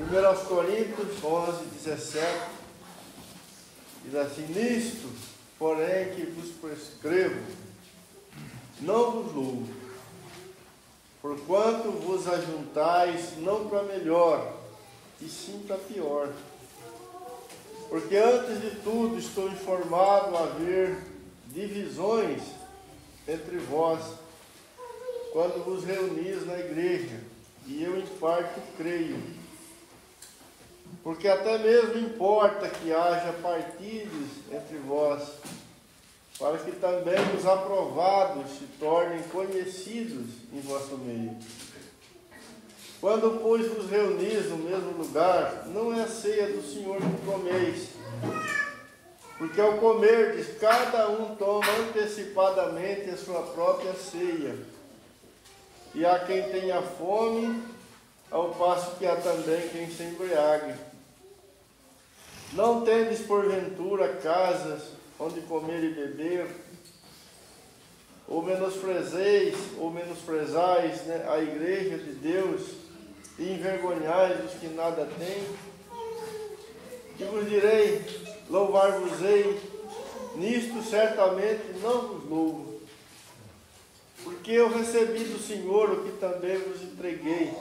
1 Coríntios 11, 17, diz assim: nisto, porém, que vos prescrevo, não vos louvo, porquanto vos ajuntais não para melhor, e sim para pior. Porque antes de tudo estou informado a haver divisões entre vós, quando vos reunis na igreja, e eu em parte creio. Porque até mesmo importa que haja partidos entre vós, para que também os aprovados se tornem conhecidos em vosso meio. Quando, pois, vos reunis no mesmo lugar, não é a ceia do Senhor que comeis, porque ao comerdes, cada um toma antecipadamente a sua própria ceia, e há quem tenha fome, ao passo que há também quem se embriague. Não tendes porventura casas onde comer e beber, ou menosprezais, né, a igreja de Deus, e envergonhais os que nada têm? E vos direi, louvar-vos-ei, nisto certamente não vos louvo, porque eu recebi do Senhor o que também vos entreguei,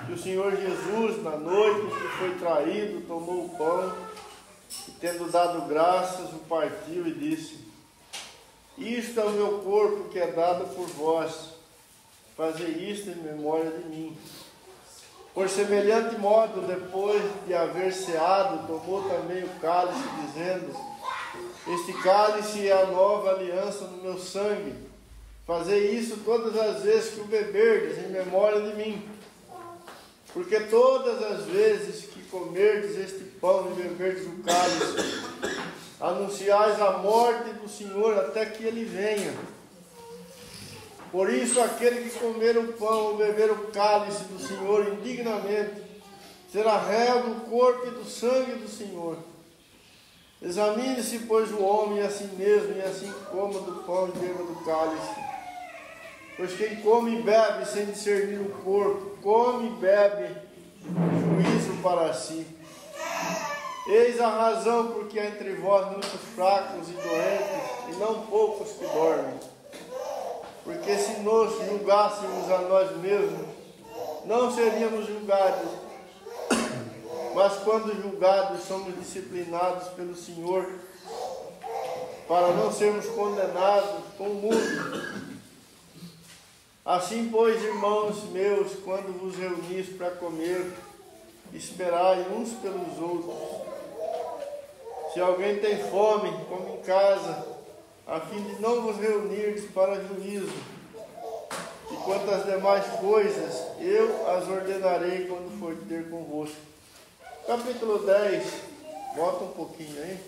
que o Senhor Jesus, na noite em que foi traído, tomou o pão, e tendo dado graças, o partiu e disse: isto é o meu corpo que é dado por vós, fazei isto em memória de mim. Por semelhante modo, depois de haver ceado, tomou também o cálice, dizendo: este cálice é a nova aliança no meu sangue. Fazei isso todas as vezes que o beberdes, em memória de mim. Porque todas as vezes que comerdes este pão e beberdes o cálice, anunciais a morte do Senhor até que Ele venha. Por isso, aquele que comer o pão ou beber o cálice do Senhor indignamente, será réu do corpo e do sangue do Senhor. Examine-se, pois, o homem a si mesmo, e assim coma do pão e beba do cálice. Pois quem come e bebe sem discernir o corpo, come e bebe juízo para si. Eis a razão porque há entre vós muitos fracos e doentes, e não poucos que dormem. Porque se nos julgássemos a nós mesmos, não seríamos julgados. Mas quando julgados, somos disciplinados pelo Senhor, para não sermos condenados com o mundo. Assim, pois, irmãos meus, quando vos reunis para comer, esperai uns pelos outros. Se alguém tem fome, come em casa, a fim de não vos reunirdes para juízo. E quanto às demais coisas, eu as ordenarei quando for ter convosco. Capítulo 10, bota um pouquinho aí.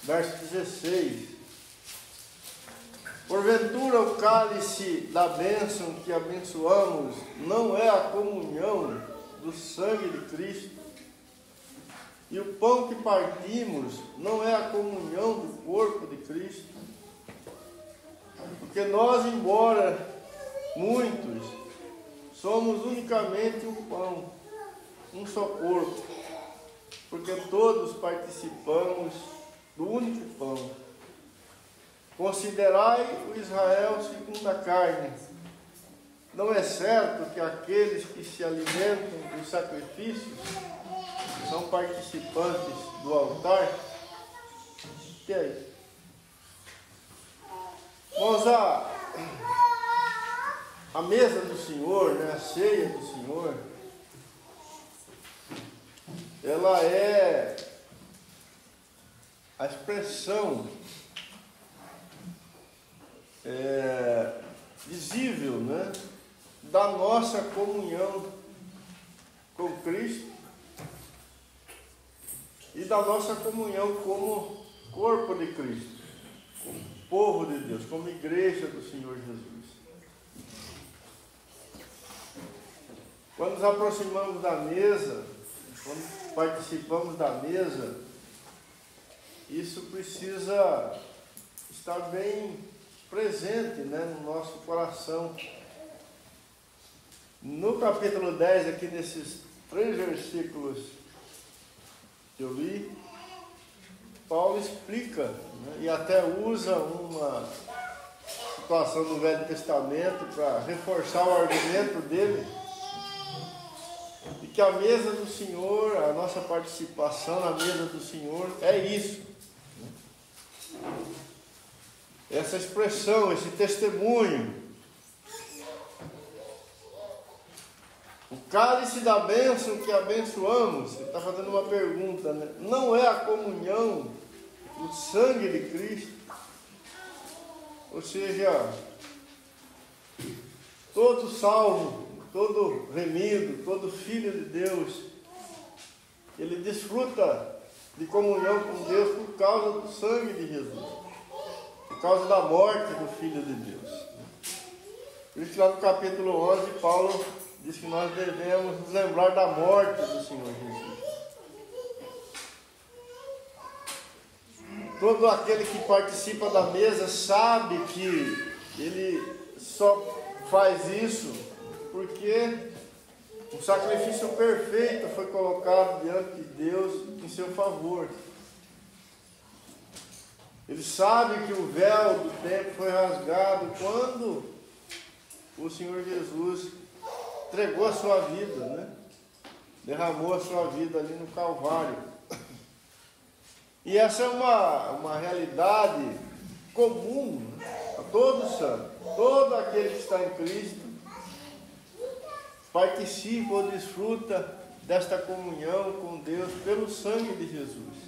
Verso 16. Porventura o cálice da bênção que abençoamos não é a comunhão do sangue de Cristo? E o pão que partimos não é a comunhão do corpo de Cristo? Porque nós, embora muitos, somos unicamente um pão, um só corpo, porque todos participamos do único pão. Considerai o Israel segundo a carne. Não é certo que aqueles que se alimentam dos sacrifícios são participantes do altar? E aí? Vamos a mesa do Senhor, né, a ceia do Senhor, ela é a expressão visível, né, da nossa comunhão com Cristo e da nossa comunhão como corpo de Cristo, como povo de Deus, como igreja do Senhor Jesus. Quando nos aproximamos da mesa, quando participamos da mesa, isso precisa estar bem presente, né, no nosso coração. No capítulo 10, aqui nesses 3 versículos que eu li, Paulo explica, né, e até usa uma situação do Velho Testamento para reforçar o argumento dele, de que a mesa do Senhor, a nossa participação na mesa do Senhor é isso. Essa expressão, esse testemunho. O cálice da bênção que abençoamos, ele está fazendo uma pergunta, né? Não é a comunhão do sangue de Cristo? Ou seja, todo salvo, todo remido, todo filho de Deus, ele desfruta de comunhão com Deus por causa do sangue de Jesus, por causa da morte do Filho de Deus. Por isso, lá no capítulo 11, Paulo diz que nós devemos nos lembrar da morte do Senhor Jesus. Todo aquele que participa da mesa sabe que ele só faz isso porque o sacrifício perfeito foi colocado diante de Deus em seu favor. Ele sabe que o véu do templo foi rasgado quando o Senhor Jesus entregou a sua vida, né? Derramou a sua vida ali no Calvário. E essa é uma realidade comum, né, a todo santo. Todo aquele que está em Cristo participa ou desfruta desta comunhão com Deus pelo sangue de Jesus.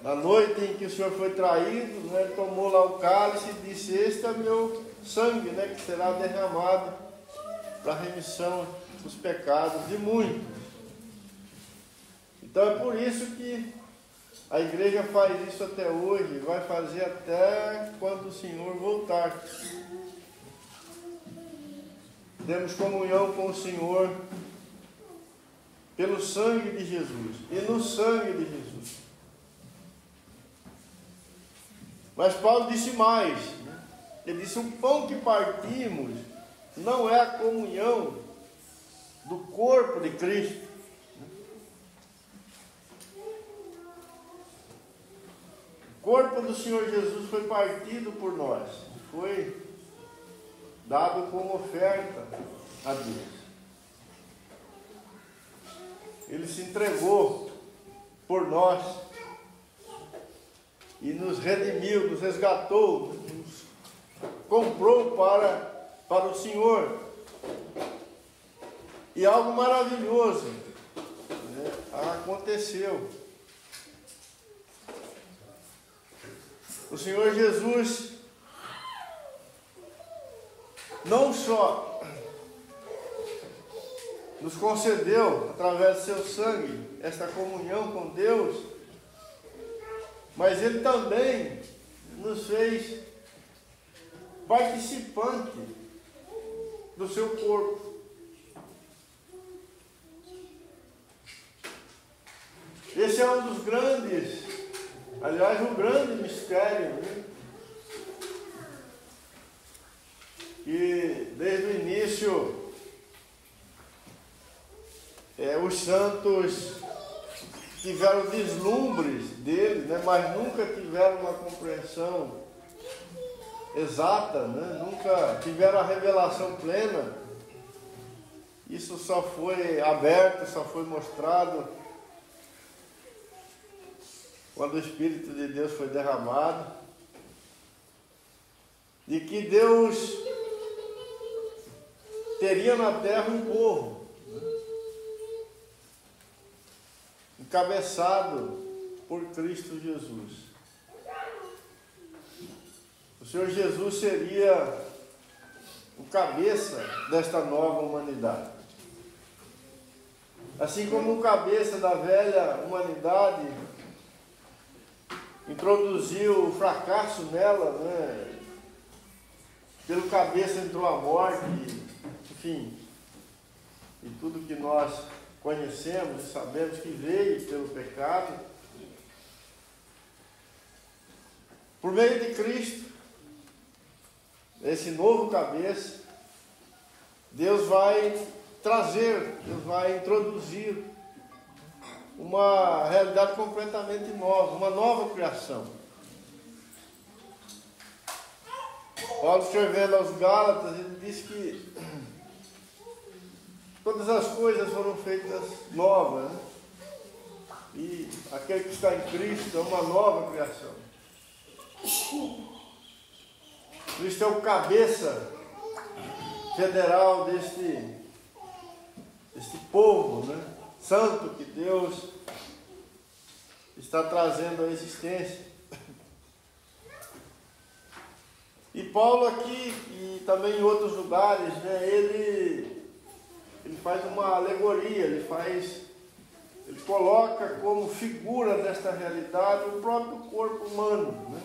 Na noite em que o Senhor foi traído, né, ele tomou lá o cálice e disse: este é meu sangue, né, que será derramado para a remissão dos pecados de muitos. Então é por isso que a igreja faz isso até hoje, vai fazer até quando o Senhor voltar. Temos comunhão com o Senhor pelo sangue de Jesus e no sangue de Jesus. Mas Paulo disse mais, né? Ele disse: o pão que partimos não é a comunhão do corpo de Cristo. O corpo do Senhor Jesus foi partido por nós, foi dado como oferta a Deus. Ele se entregou por nós e nos redimiu, nos resgatou, nos comprou para o Senhor. E algo maravilhoso, né, aconteceu. O Senhor Jesus não só nos concedeu, através do seu sangue, esta comunhão com Deus, mas Ele também nos fez participante do seu corpo. Esse é um dos grandes, aliás, um grande mistério, né? Que desde o início os santos tiveram vislumbres dele, né? Mas nunca tiveram uma compreensão exata, né? Nunca tiveram a revelação plena. Isso só foi aberto, só foi mostrado quando o Espírito de Deus foi derramado, de que Deus teria na terra um povo, né, encabeçado por Cristo Jesus. O Senhor Jesus seria o cabeça desta nova humanidade. Assim como o cabeça da velha humanidade introduziu o fracasso nela, né? Pelo cabeça entrou a morte, enfim, e tudo que nós conhecemos e sabemos que veio pelo pecado. Por meio de Cristo, esse novo cabeça, Deus vai trazer, Deus vai introduzir uma realidade completamente nova, uma nova criação. Paulo, escrevendo aos Gálatas, ele diz que todas as coisas foram feitas novas, né? E aquele que está em Cristo é uma nova criação. Cristo é o cabeça federal deste povo, né? Santo que Deus está trazendo à existência. E Paulo aqui, e também em outros lugares, né, ele faz uma alegoria, ele coloca como figura desta realidade o próprio corpo humano, né?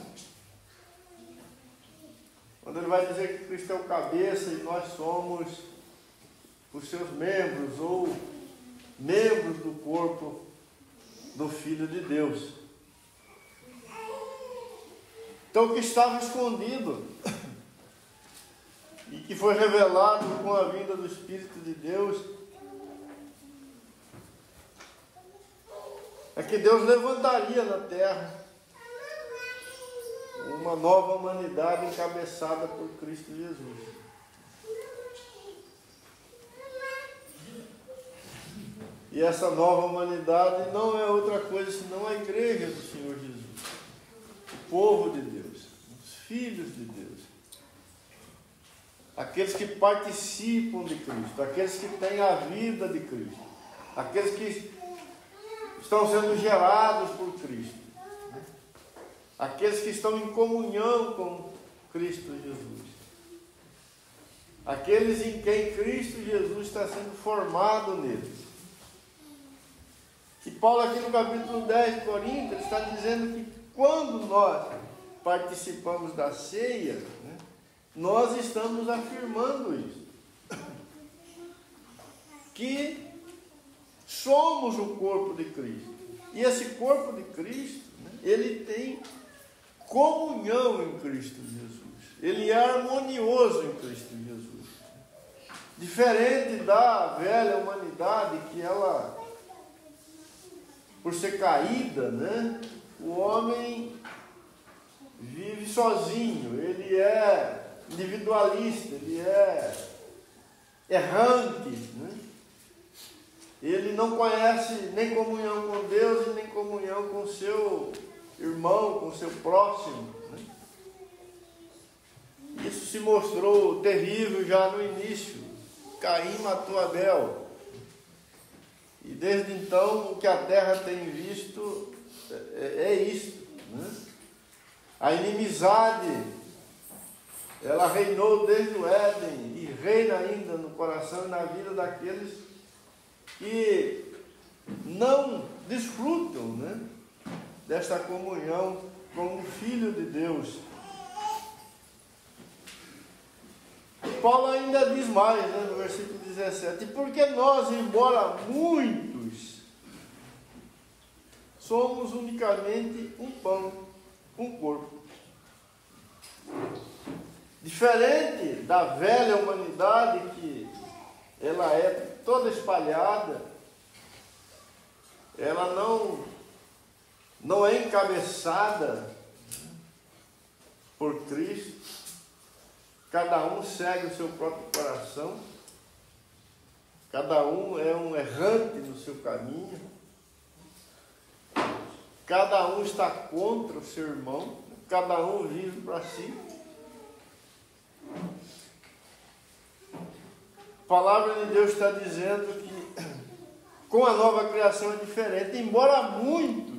Quando ele vai dizer que Cristo é o cabeça e nós somos os seus membros, ou membros do corpo do Filho de Deus. Então, o que estava escondido e que foi revelado com a vinda do Espírito de Deus é que Deus levantaria na terra uma nova humanidade encabeçada por Cristo Jesus. E essa nova humanidade não é outra coisa senão a igreja do Senhor Jesus, o povo de Deus, os filhos de Deus, aqueles que participam de Cristo, aqueles que têm a vida de Cristo, aqueles que estão sendo gerados por Cristo, aqueles que estão em comunhão com Cristo Jesus, aqueles em quem Cristo Jesus está sendo formado neles. E Paulo aqui no capítulo 10 de Coríntios está dizendo que quando nós participamos da ceia, né, nós estamos afirmando isso, que somos o corpo de Cristo. E esse corpo de Cristo, né, ele tem comunhão em Cristo Jesus. Ele é harmonioso em Cristo Jesus. Diferente da velha humanidade, que ela, por ser caída, né, o homem vive sozinho, ele é individualista, ele é errante, né? Ele não conhece nem comunhão com Deus e nem comunhão com o seu irmão, com o seu próximo, né? Isso se mostrou terrível já no início. Caim matou Abel. E desde então o que a terra tem visto é isto, né? A inimizade, ela reinou desde o Éden e reina ainda no coração e na vida daqueles que não desfrutam, né, desta comunhão com o Filho de Deus. Paulo ainda diz mais, né, no versículo 17: porque nós, embora muitos, somos unicamente um pão, um corpo. Diferente da velha humanidade, que ela é toda espalhada, ela não é encabeçada por Cristo, cada um segue o seu próprio coração, cada um é um errante no seu caminho, cada um está contra o seu irmão, cada um vive para si. A palavra de Deus está dizendo que com a nova criação é diferente, embora muitos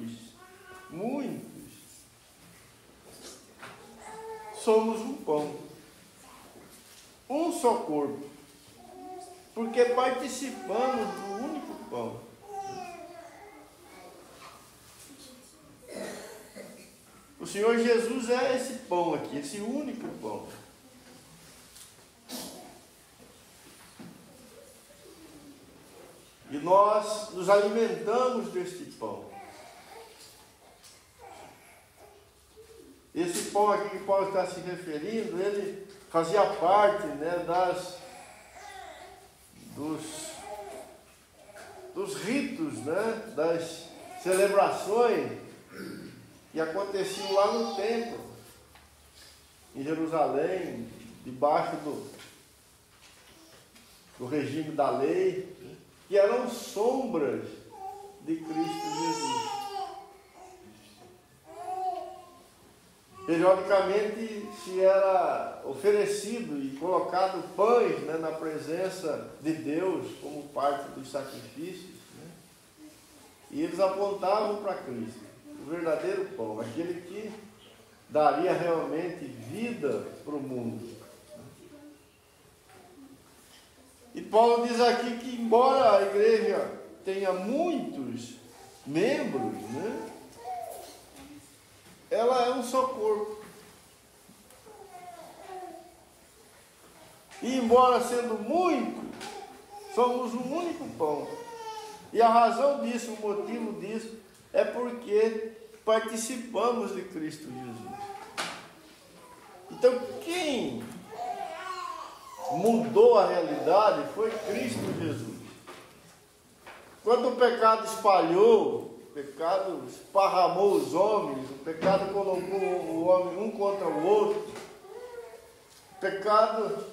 somos um pão, um só corpo, porque participamos do único pão. O Senhor Jesus é esse pão aqui, esse único pão. E nós nos alimentamos deste pão. Esse pão aqui que Paulo está se referindo, ele fazia parte, né, dos ritos, né, das celebrações que aconteciam lá no templo, em Jerusalém, debaixo do regime da lei, que eram sombras de Cristo Jesus. Periodicamente se era oferecido e colocado pães, né, na presença de Deus como parte dos sacrifícios, né? E eles apontavam para Cristo, o verdadeiro pão, aquele que daria realmente vida para o mundo. E Paulo diz aqui que, embora a igreja tenha muitos membros, né, ela é um só corpo. E embora sendo muitos, somos um único pão. E a razão disso, o motivo disso, é porque participamos de Cristo Jesus. Então, quem mudou a realidade foi Cristo Jesus. Quando o pecado espalhou, o pecado esparramou os homens, o pecado colocou o homem um contra o outro, o pecado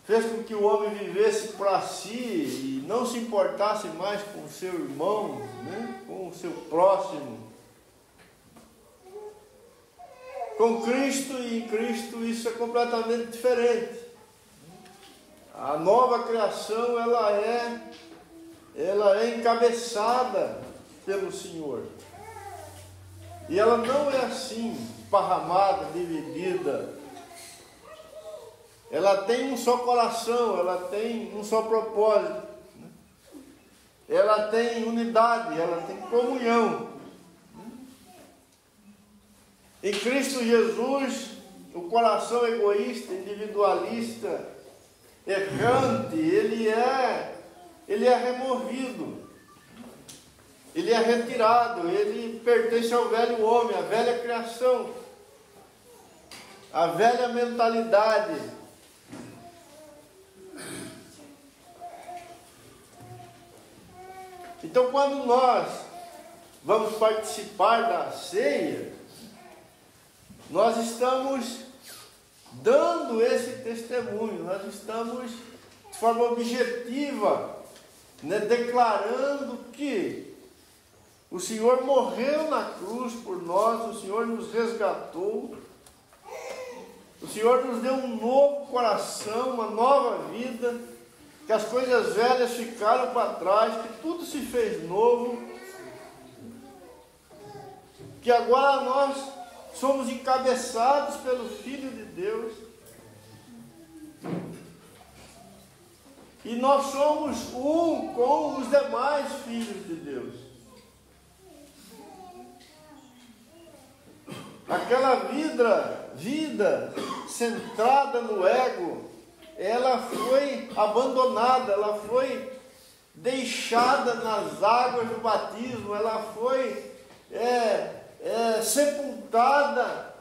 fez com que o homem vivesse para si e não se importasse mais com o seu irmão, né, com o seu próximo. Com Cristo e em Cristo isso é completamente diferente. A nova criação ela é encabeçada pelo Senhor. E ela não é assim, esparramada, dividida. Ela tem um só coração, ela tem um só propósito. Ela tem unidade, ela tem comunhão. Em Cristo Jesus, o coração egoísta, individualista, errante, ele é removido. Ele é retirado, ele pertence ao velho homem, à velha criação, à velha mentalidade. Então, quando nós vamos participar da ceia, nós estamos dando esse testemunho, nós estamos de forma objetiva, né, declarando que o Senhor morreu na cruz por nós, o Senhor nos resgatou, o Senhor nos deu um novo coração, uma nova vida, que as coisas velhas ficaram para trás, que tudo se fez novo, que agora nós somos encabeçados pelo Filho de Deus, e nós somos um com os demais filhos de Deus. Aquela vida centrada no ego, ela foi abandonada, ela foi deixada nas águas do batismo, ela foi sepultada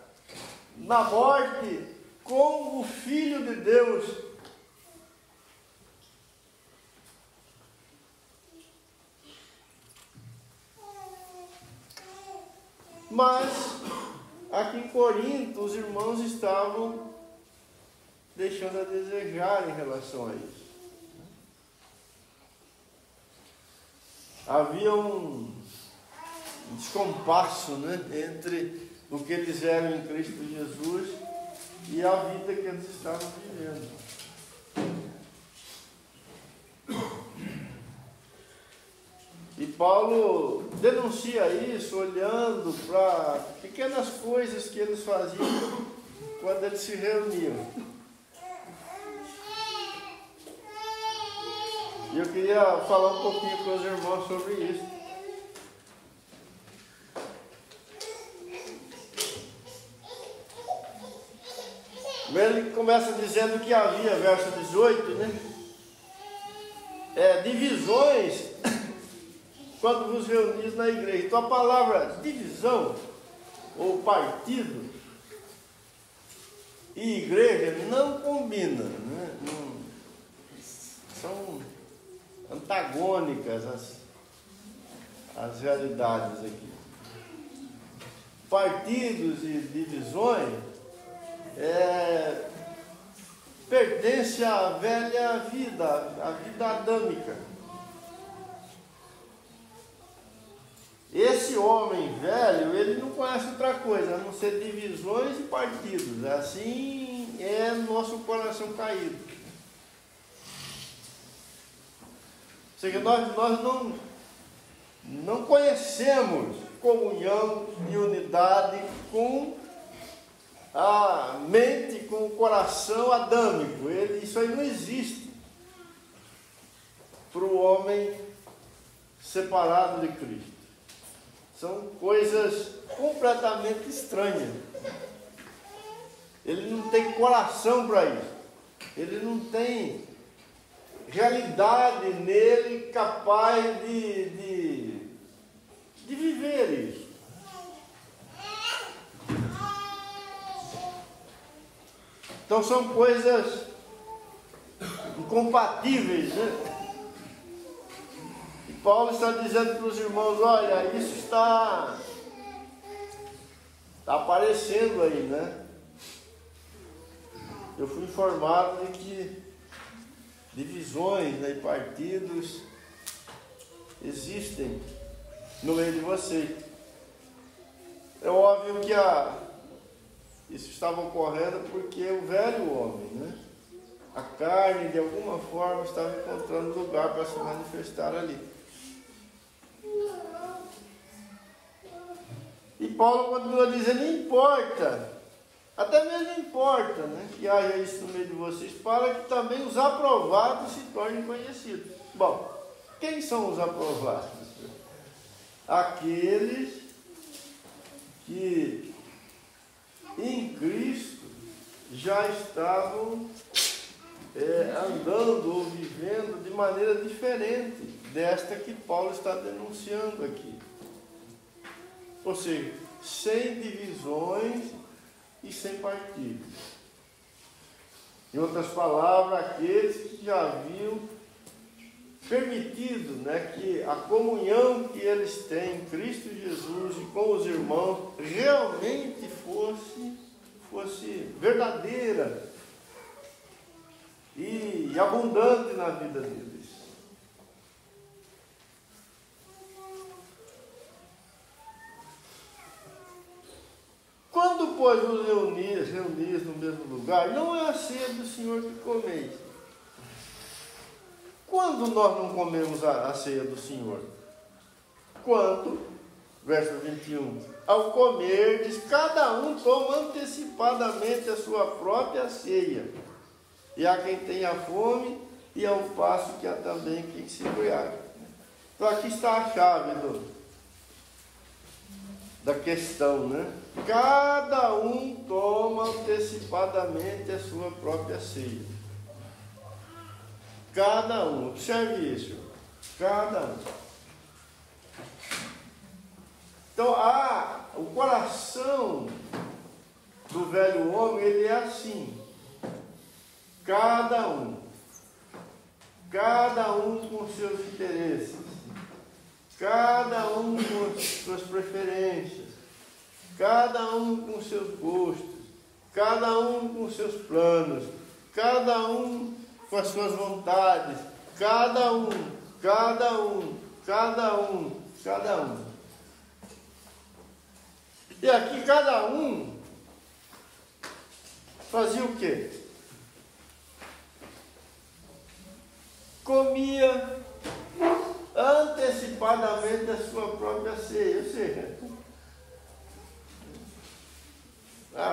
na morte com o Filho de Deus. Mas aqui em Corinto, os irmãos estavam deixando a desejar em relação a isso. Havia um descompasso, né, entre o que eles eram em Cristo Jesus e a vida que eles estavam vivendo. E Paulo denuncia isso olhando para pequenas coisas que eles faziam quando eles se reuniam. E eu queria falar um pouquinho com os irmãos sobre isso. Ele começa dizendo que havia, verso 18, né? Divisões quando vos reunis na igreja. Então a palavra divisão ou partido e igreja não combinam, né? São antagônicas as realidades aqui. Partidos e divisões pertencem à velha vida, à vida adâmica. Esse homem velho, ele não conhece outra coisa, a não ser divisões e partidos. Assim é nosso coração caído. Ou seja, nós não conhecemos comunhão e unidade com a mente, com o coração adâmico. Isso aí não existe para o homem separado de Cristo. São coisas completamente estranhas. Ele não tem coração para isso. Ele não tem realidade nele capaz de viver isso. Então são coisas incompatíveis, né? E Paulo está dizendo para os irmãos, olha, isso está aparecendo aí, né? Eu fui informado de que divisões, né, e partidos existem no meio de vocês. É óbvio que isso estava ocorrendo porque o velho homem, né? A carne, de alguma forma, estava encontrando lugar para se manifestar ali. E Paulo continua dizendo, não importa, até mesmo importa, né, que haja isso no meio de vocês, para que também os aprovados se tornem conhecidos. Bom, quem são os aprovados? Aqueles que em Cristo já estavam andando ou vivendo de maneira diferente desta que Paulo está denunciando aqui. Ou seja, sem divisões e sem partidos. Em outras palavras, aqueles que já haviam permitido, né, que a comunhão que eles têm em Cristo Jesus e com os irmãos realmente fosse verdadeira e abundante na vida deles. Quando, pois, vos reunis no mesmo lugar, não é a ceia do Senhor que comeis. Quando nós não comemos a ceia do Senhor? Quando, verso 21, ao comerdes, cada um toma antecipadamente a sua própria ceia, e há quem tenha fome, e ao passo que há também quem se embriague. Então aqui está a chave da questão, né? Cada um toma antecipadamente a sua própria ceia. Cada um, observe isso. Cada um. Então, o coração do velho homem, ele é assim. Cada um com seus interesses, cada um com suas preferências, cada um com seus gostos, cada um com seus planos, cada um com as suas vontades, cada um. E aqui cada um fazia o quê? Comia antecipadamente a sua própria ceia. Ou seja,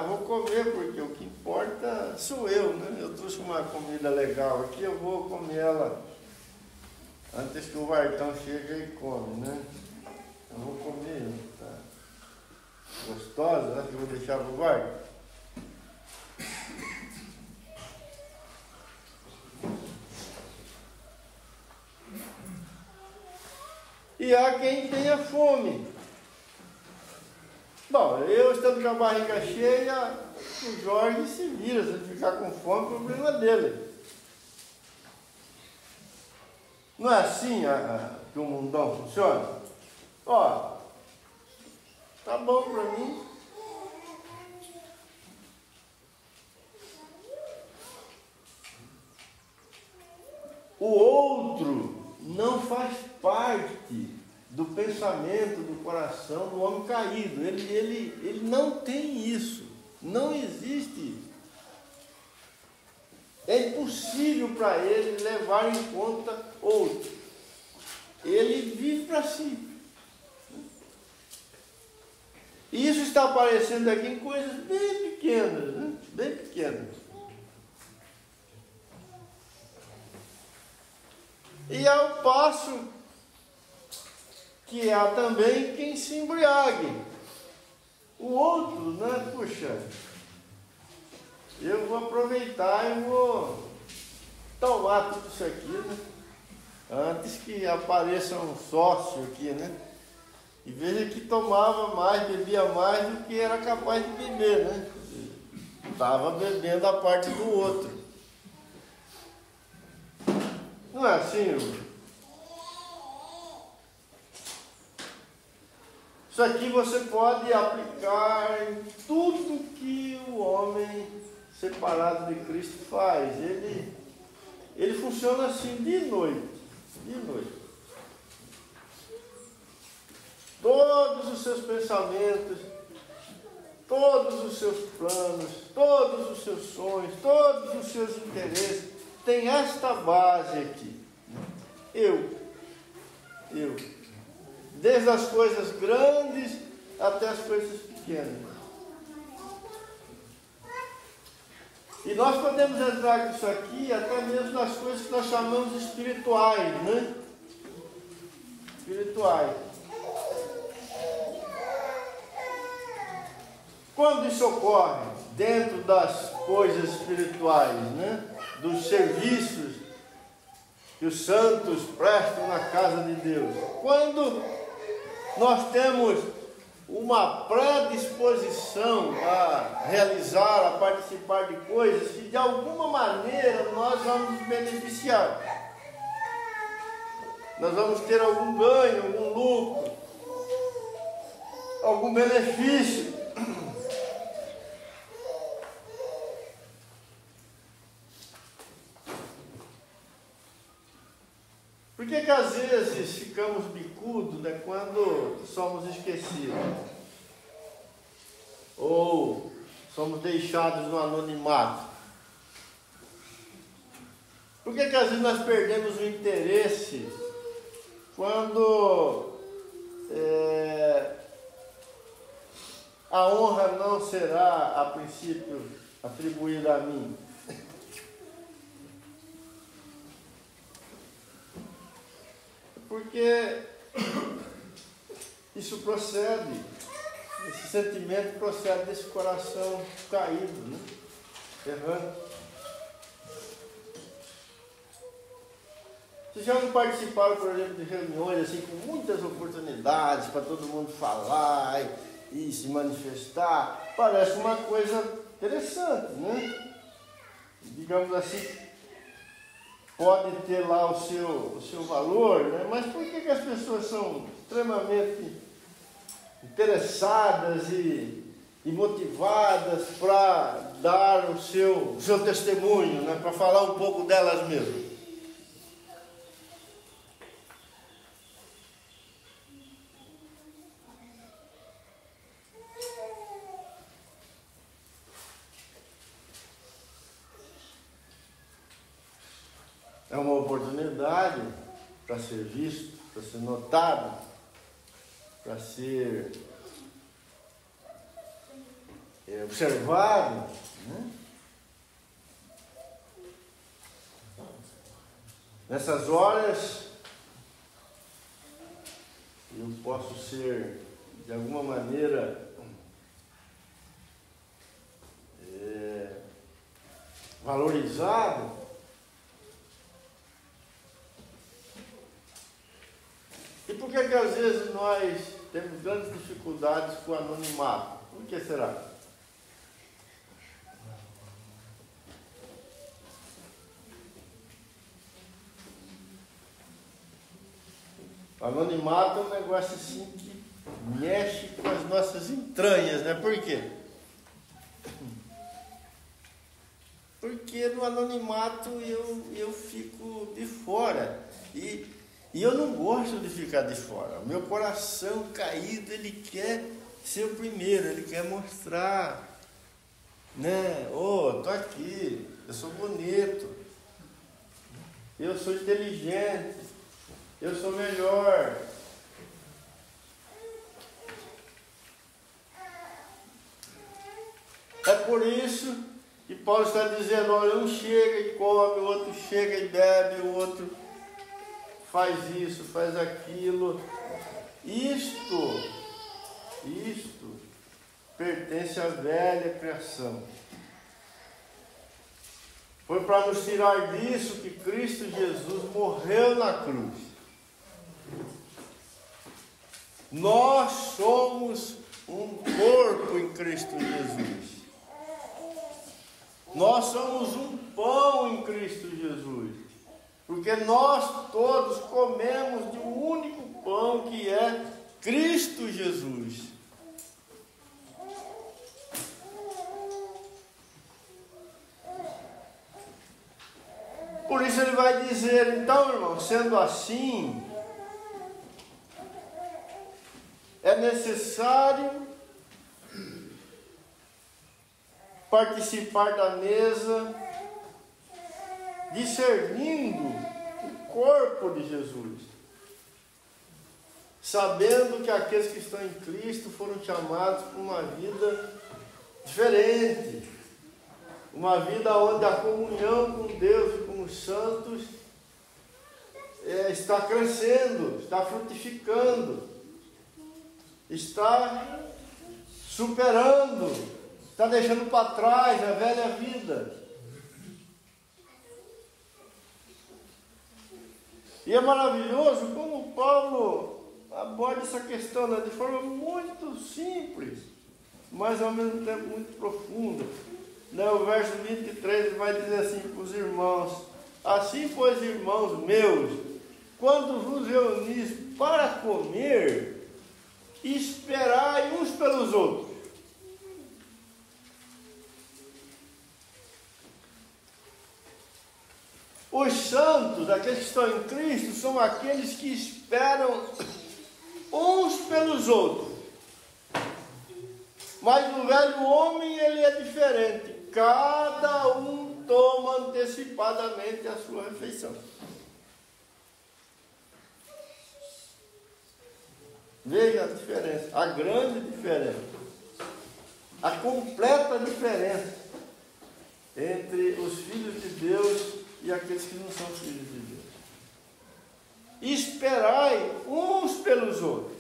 vou comer porque o que importa sou eu, né? Eu trouxe uma comida legal aqui, eu vou comer ela antes que o Vartão chegue e come, né? Eu vou comer, tá gostosa, né? Que eu vou deixar pro Vartão. E há quem tenha fome. Bom, eu estando com a barriga cheia, o Jorge se vira, se ele ficar com fome, o problema é dele. Não é assim que o mundão funciona? Ó, tá bom para mim. O outro não faz parte do pensamento, do coração do homem caído. Ele não tem isso. Não existe. É impossível para ele levar em conta outro. Ele vive para si. E isso está aparecendo aqui em coisas bem pequenas, né? Bem pequenas. E ao passo que há também quem se embriague. O outro, né? Puxa, eu vou aproveitar e vou tomar tudo isso aqui, né? Antes que apareça um sócio aqui, né? E veja que tomava mais, bebia mais do que era capaz de beber, né? Estava bebendo a parte do outro. Não é assim, irmão? Isso aqui você pode aplicar em tudo que o homem separado de Cristo faz. Ele funciona assim de noite. De noite. Todos os seus pensamentos, todos os seus planos, todos os seus sonhos, todos os seus interesses, tem esta base aqui. Eu. Desde as coisas grandes até as coisas pequenas. E nós podemos entrar com isso aqui até mesmo nas coisas que nós chamamos de espirituais, né? Espirituais. Quando isso ocorre dentro das coisas espirituais, né? Dos serviços que os santos prestam na casa de Deus. Quando nós temos uma predisposição a realizar, a participar de coisas que de alguma maneira nós vamos beneficiar. Nós vamos ter algum ganho, algum lucro, algum benefício. Por que às vezes ficamos bicudos, né, quando somos esquecidos? Ou somos deixados no anonimato? Por que às vezes nós perdemos o interesse quando a honra não será, a princípio, atribuída a mim? Porque isso procede, esse sentimento procede desse coração caído, né? Errando. Vocês já não participaram, por exemplo, de reuniões assim, com muitas oportunidades para todo mundo falar e se manifestar? Parece uma coisa interessante, né? Digamos assim, pode ter lá o seu valor, né? Mas por que as pessoas são extremamente interessadas e motivadas para dar o seu testemunho, né? Para falar um pouco delas mesmas? É uma oportunidade para ser visto, para ser notado, para ser observado, né? Nessas horas eu posso ser de alguma maneira valorizado. E por que às vezes nós temos grandes dificuldades com o anonimato? Por que será? O anonimato é um negócio assim que mexe com as nossas entranhas, né? Por quê? Porque no anonimato eu fico de fora. E eu não gosto de ficar de fora. O meu coração caído, ele quer ser o primeiro, ele quer mostrar, né? Oh, tô aqui, eu sou bonito, eu sou inteligente, eu sou melhor. É por isso que Paulo está dizendo, olha, um chega e come, o outro chega e bebe, o outro faz isso, faz aquilo. Isto pertence à velha criação. Foi para nos tirar disso que Cristo Jesus morreu na cruz. Nós somos um corpo em Cristo Jesus. Nós somos um pão em Cristo Jesus. Porque nós todos comemos de um único pão que é Cristo Jesus. Por isso ele vai dizer, então, irmão, sendo assim, é necessário participar da mesa, discernindo o corpo de Jesus, sabendo que aqueles que estão em Cristo foram chamados para uma vida diferente, uma vida onde a comunhão com Deus e com os santos está crescendo, está frutificando, está superando, está deixando para trás a velha vida. E é maravilhoso como Paulo aborda essa questão, né, de forma muito simples, mas ao mesmo tempo muito profunda. Né, o verso 23 ele vai dizer assim para os irmãos: assim, pois, irmãos meus, quando vos reunis para comer, esperai uns pelos outros. Os santos, aqueles que estão em Cristo, são aqueles que esperam uns pelos outros. Mas o velho homem, ele é diferente. Cada um toma antecipadamente a sua refeição. Veja a diferença, a grande diferença, a completa diferença entre os filhos de Deus e aqueles que não são filhos de Deus. Esperai uns pelos outros.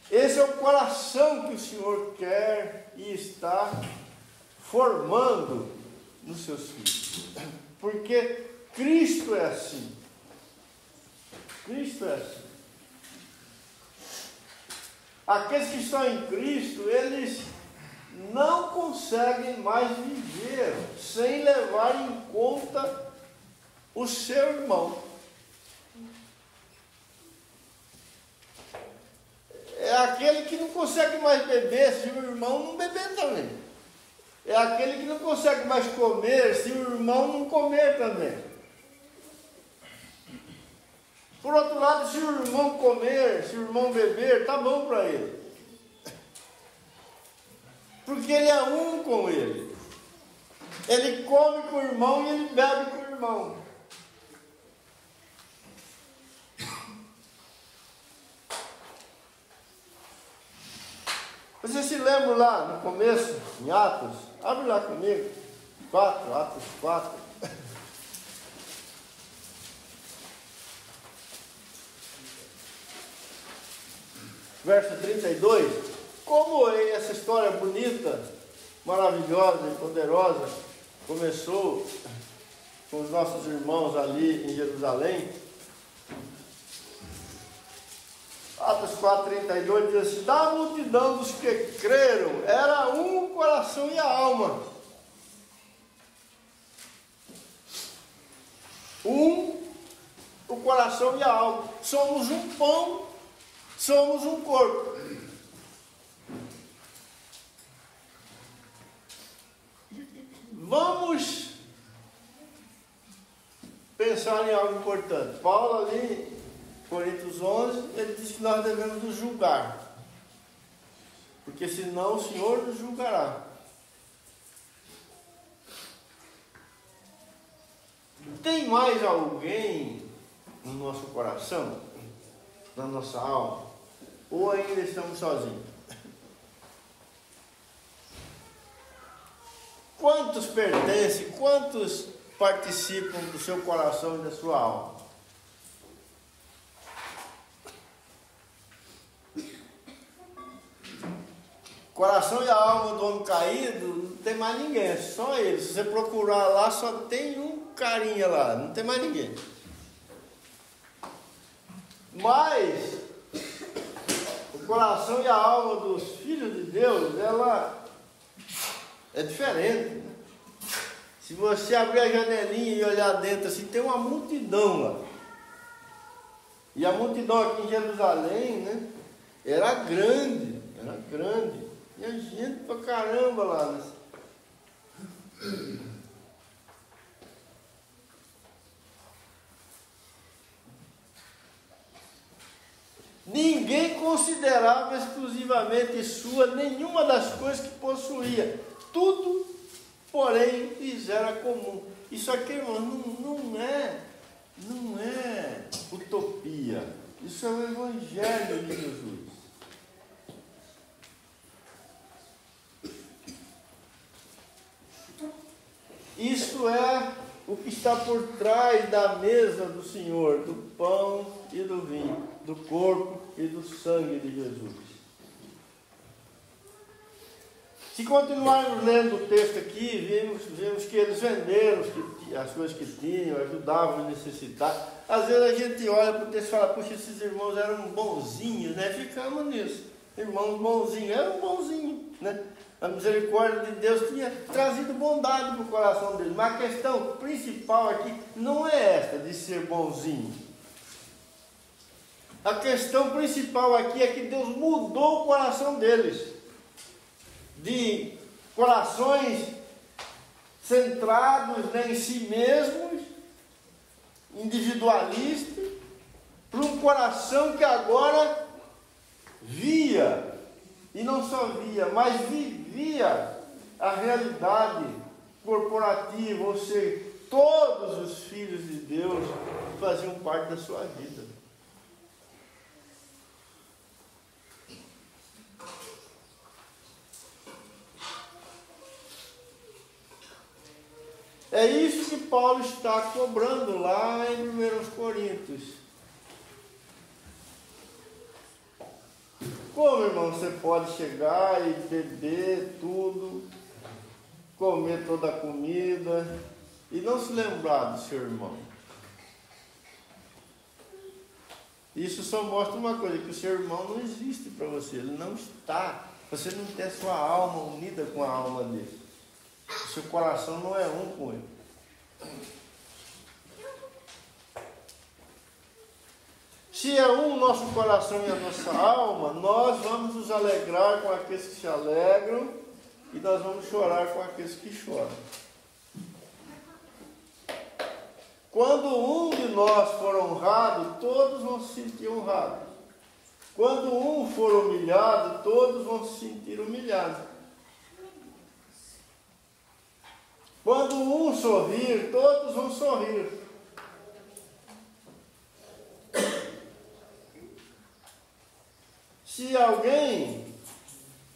Esse é o coração que o Senhor quer e está formando nos seus filhos. Porque Cristo é assim. Cristo é assim. Aqueles que estão em Cristo, eles não conseguem mais viver sem levar em conta o seu irmão. É aquele que não consegue mais beber se o irmão não beber também. É aquele que não consegue mais comer se o irmão não comer também. Por outro lado, se o irmão comer, se o irmão beber, tá bom para ele. Porque ele é um com ele. Ele come com o irmão e ele bebe com o irmão. Você se lembra lá no começo, em Atos? Abre lá comigo. Atos 4. Verso 32. Como essa história bonita, maravilhosa e poderosa começou com os nossos irmãos ali em Jerusalém. Atos 4,32 diz assim: da multidão dos que creram, era um coração e a alma. um, o coração e a alma. Somos um pão, somos um corpo. Vamos pensar em algo importante. Paulo ali, Coríntios 11, ele diz que nós devemos nos julgar, porque senão o Senhor nos julgará. Tem mais alguém no nosso coração, na nossa alma, ou ainda estamos sozinhos? Quantos pertencem, quantos participam do seu coração e da sua alma? Coração e a alma do homem caído, não tem mais ninguém, é só ele. Se você procurar lá, só tem um carinha lá, não tem mais ninguém. Mas o coração e a alma dos filhos de Deus, ela é diferente, né? Se você abrir a janelinha e olhar dentro assim, tem uma multidão lá. E a multidão aqui em Jerusalém, né, era grande, era grande. Tinha gente pra caramba lá, né? Ninguém considerava exclusivamente sua nenhuma das coisas que possuía. Tudo, porém, lhes era comum. Isso aqui, irmão, não é utopia. Isso é o Evangelho de Jesus. Isso é o que está por trás da mesa do Senhor, do pão e do vinho, do corpo e do sangue de Jesus. Se continuarmos lendo o texto aqui, vemos que eles venderam as coisas que tinham, ajudavam os necessitados. Às vezes a gente olha para o texto e fala, puxa, esses irmãos eram bonzinhos, né? Ficamos nisso. Irmãos bonzinhos, eram bonzinhos, né? A misericórdia de Deus tinha trazido bondade para o coração deles. Mas a questão principal aqui não é esta de ser bonzinho. A questão principal aqui é que Deus mudou o coração deles. De corações centrados, né, em si mesmos, individualistas, para um coração que agora via, e não só via, mas vivia a realidade corporativa, ou seja, todos os filhos de Deus faziam parte da sua vida. É isso que Paulo está cobrando lá em 1 Coríntios. Como, irmão, você pode chegar e beber tudo, comer toda a comida e não se lembrar do seu irmão? Isso só mostra uma coisa, que o seu irmão não existe para você, ele não está. Você não tem a sua alma unida com a alma dele. O seu coração não é um com ele. Se é um o nosso coração e a nossa alma, nós vamos nos alegrar com aqueles que se alegram e nós vamos chorar com aqueles que choram. Quando um de nós for honrado, todos vão se sentir honrados. Quando um for humilhado, todos vão se sentir humilhados. Quando um sorrir, todos vão sorrir. Se alguém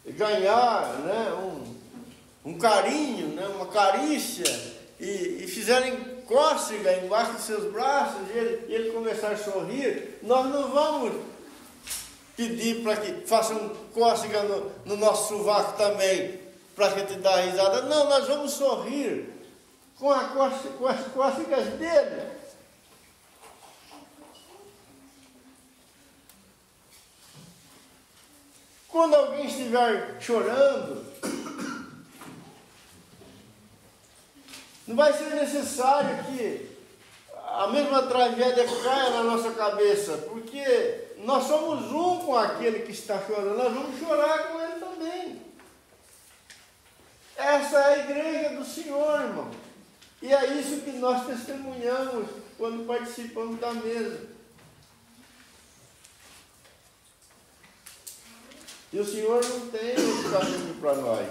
ganhar, né, um carinho, né, uma carícia, e fizerem cócega embaixo dos seus braços, e ele começar a sorrir, nós não vamos pedir para que façam cócega no nosso sovaco também, para a gente dar risada. Não, nós vamos sorrir com as cócegas dele. Quando alguém estiver chorando, não vai ser necessário que a mesma tragédia caia na nossa cabeça, porque nós somos um com aquele que está chorando, nós vamos chorar com ele também. Essa é a igreja do Senhor, irmão. E é isso que nós testemunhamos quando participamos da mesa. E o Senhor não tem outro caminho para nós.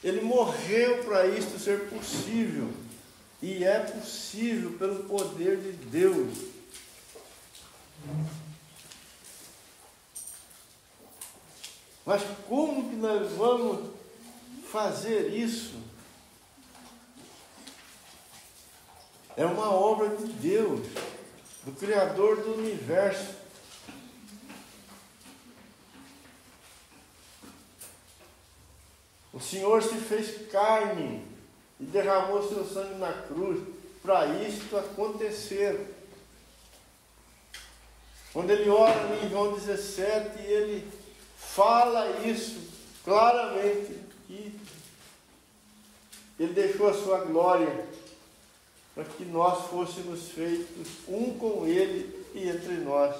Ele morreu para isto ser possível. E é possível pelo poder de Deus. Mas como que nós vamos fazer isso? É uma obra de Deus, do Criador do universo. O Senhor se fez carne e derramou seu sangue na cruz para isto acontecer. Quando ele ora em João 17, ele fala isso claramente, que ele deixou a sua glória para que nós fôssemos feitos um com ele e entre nós.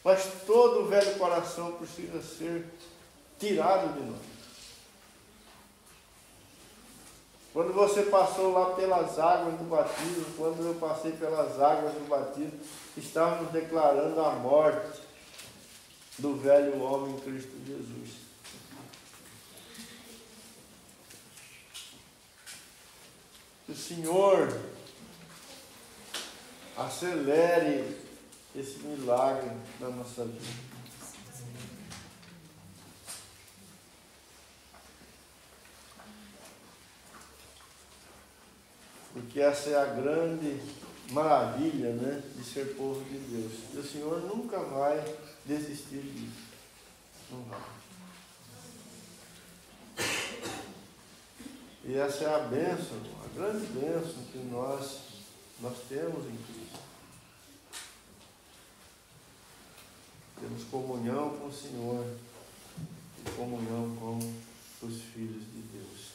Mas todo o velho coração precisa ser tirado de nós. Quando você passou lá pelas águas do batismo, quando eu passei pelas águas do batismo, estávamos declarando a morte do velho homem em Cristo Jesus. Que o Senhor acelere esse milagre na nossa vida. Porque essa é a grande maravilha, né, de ser povo de Deus. E o Senhor nunca vai desistir disso. Não vai. E essa é a bênção, a grande bênção que nós temos em Cristo. Temos comunhão com o Senhor e comunhão com os filhos de Deus.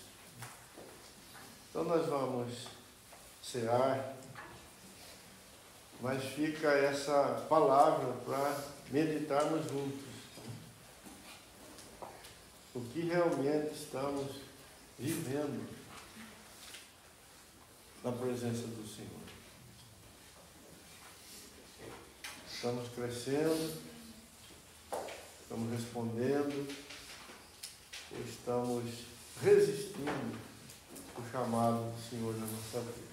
Então nós vamos cear, mas fica essa palavra para meditarmos juntos. O que realmente estamos vivendo na presença do Senhor. Estamos crescendo, estamos respondendo, ou estamos resistindo o chamado do Senhor na nossa vida.